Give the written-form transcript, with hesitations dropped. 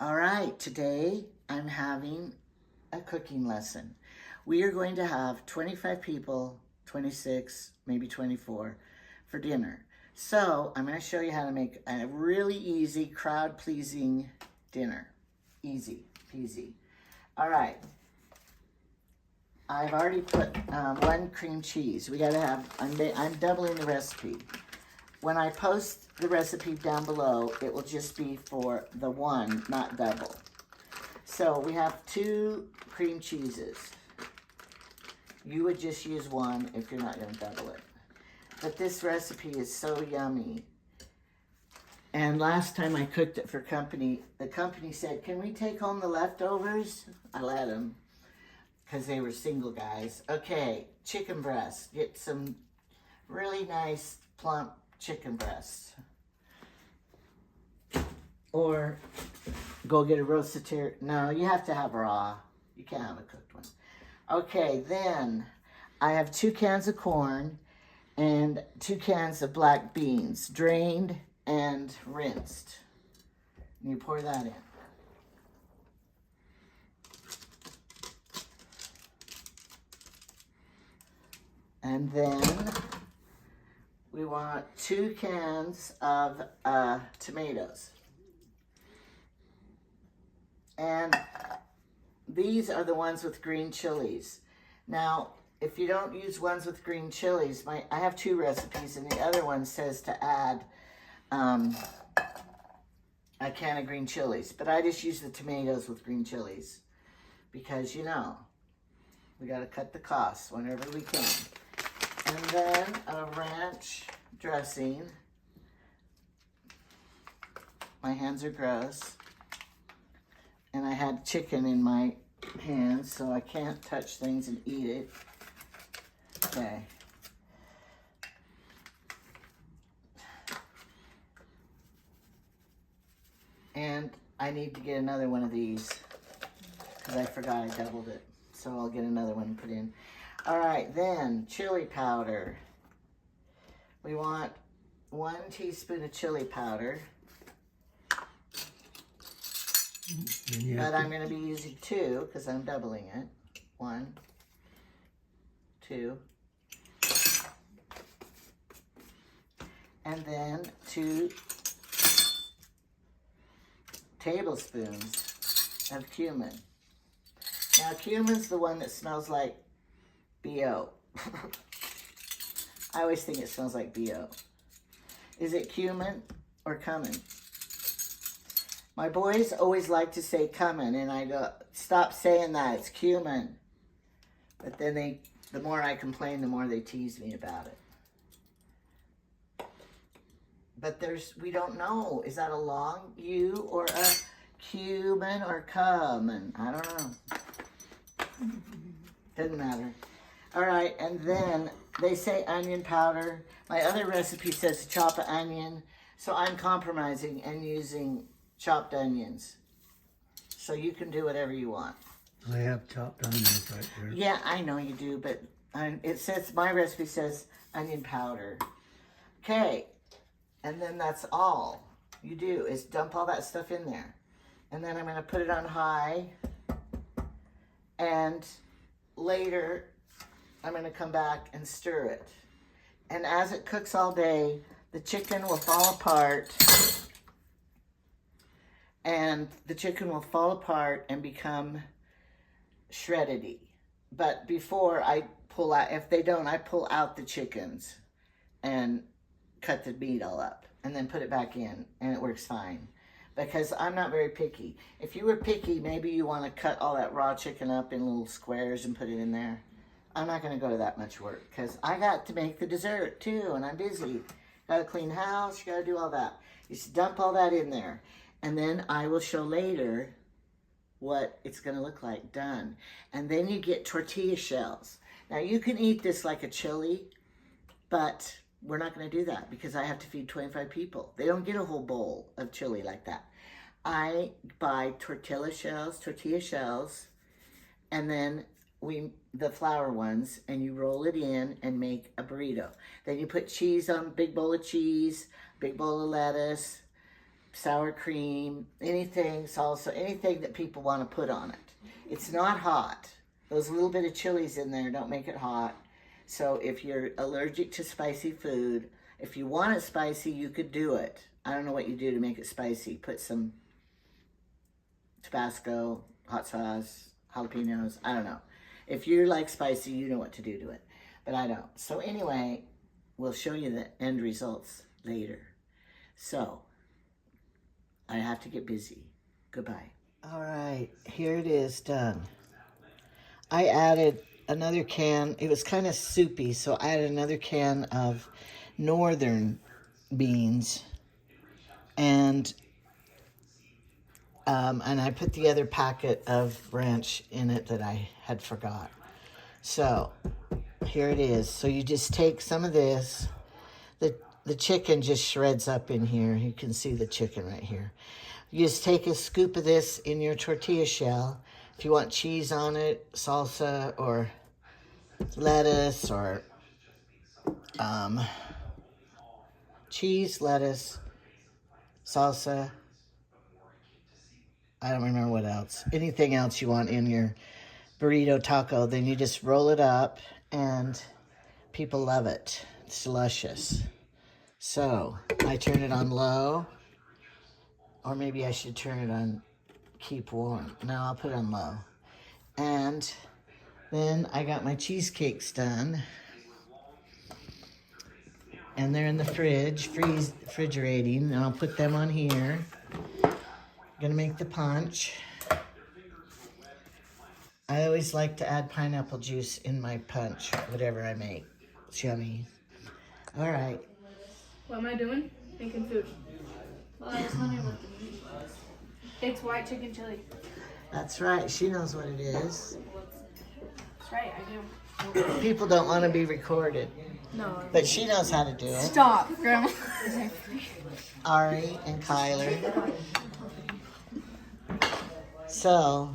All right, today I'm having a cooking lesson. We are going to have 25 people, 26, maybe 24 for dinner. So I'm going to show you how to make a really easy, crowd-pleasing dinner. Easy peasy. All right. I've already put one cream cheese. We got to have, I'm doubling the recipe. When I post the recipe down below, it will just be for the one, not double. So we have 2 cream cheeses. You would just use one if you're not going to double it. But this recipe is so yummy. And last time I cooked it for company, the company said, "Can we take home the leftovers?" I let them, because they were single guys. Okay, chicken breast. Get some really nice, plump chicken breast. Or go get a roasted territory. No, you have to have raw. You can't have a cooked one. Okay, then I have 2 cans of corn and 2 cans of black beans, drained and rinsed. And you pour that in. And then we want 2 cans of tomatoes. And these are the ones with green chilies. Now, if you don't use ones with green chilies, I have 2 recipes, and the other one says to add a can of green chilies. But I just use the tomatoes with green chilies because, you know, we got to cut the costs whenever we can. And then a ranch dressing. My hands are gross. And I had chicken in my hands, so I can't touch things and eat it. Okay. And I need to get another one of these because I forgot I doubled it. So I'll get another one put in. All right, then chili powder. We want 1 teaspoon of chili powder. But I'm going to be using 2 because I'm doubling it. 1, 2. And then 2 tablespoons of cumin. Now, cumin's the one that smells like BO. I always think it smells like BO. Is it cumin or cumin? My boys always like to say cumin, and I go, stop saying that, it's cumin. But then the more I complain, the more they tease me about it. But we don't know, is that a long U or a cumin or cumin? I don't know. Doesn't matter. All right, and then they say onion powder. My other recipe says to chop an onion, so I'm compromising and using chopped onions. So you can do whatever you want. I have chopped onions right there. Yeah, I know you do, but it says, my recipe says onion powder. Okay, and then that's all you do is dump all that stuff in there. And then I'm going to put it on high, and later I'm going to come back and stir it. And as it cooks all day, the chicken will fall apart. And the chicken will fall apart and become shreddedy. But before I pull out, if they don't, I pull out the chickens and cut the meat all up and then put it back in, and it works fine. Because I'm not very picky. If you were picky, maybe you want to cut all that raw chicken up in little squares and put it in there. I'm not going to go to that much work because I got to make the dessert too, and I'm busy. Got to clean house, you got to do all that. You just dump all that in there. And then I will show later what it's going to look like done. And then you get tortilla shells. Now you can eat this like a chili, but we're not going to do that because I have to feed 25 people. They don't get a whole bowl of chili like that. I buy tortilla shells, and then the flour ones, and you roll it in and make a burrito. Then you put cheese on, big bowl of cheese, big bowl of lettuce, sour cream, anything, salsa, anything that people want to put on it. It's not hot. Those little bit of chilies in there don't make it hot. So if you're allergic to spicy food, if you want it spicy, you could do it. I don't know what you do to make it spicy. Put some Tabasco, hot sauce, jalapenos, I don't know. If you like spicy, you know what to do to it. But I don't. So anyway, we'll show you the end results later. So, I have to get busy. Goodbye. All right, here it is done. I added another can. It was kind of soupy, so I added another can of northern beans. And I put the other packet of ranch in it that I had forgot. So, here it is. So you just take some of this. The chicken just shreds up in here. You can see the chicken right here. You just take a scoop of this in your tortilla shell. If you want cheese on it, salsa, or lettuce, or cheese, lettuce, salsa. I don't remember what else. Anything else you want in your burrito taco, then you just roll it up, and people love it. It's delicious. So, I turn it on low, or maybe I should turn it on keep warm. No, I'll put it on low. And then I got my cheesecakes done. And they're in the fridge, refrigerating, and I'll put them on here. Gonna make the punch. I always like to add pineapple juice in my punch, whatever I make. It's yummy. All right. What am I doing? Making food. Well, I was wondering what the meat was. It's white chicken chili. That's right. She knows what it is. That's right, I do. People don't want to be recorded, No. but she knows how to do it. Stop, Grandma. Ari and Kyler. So,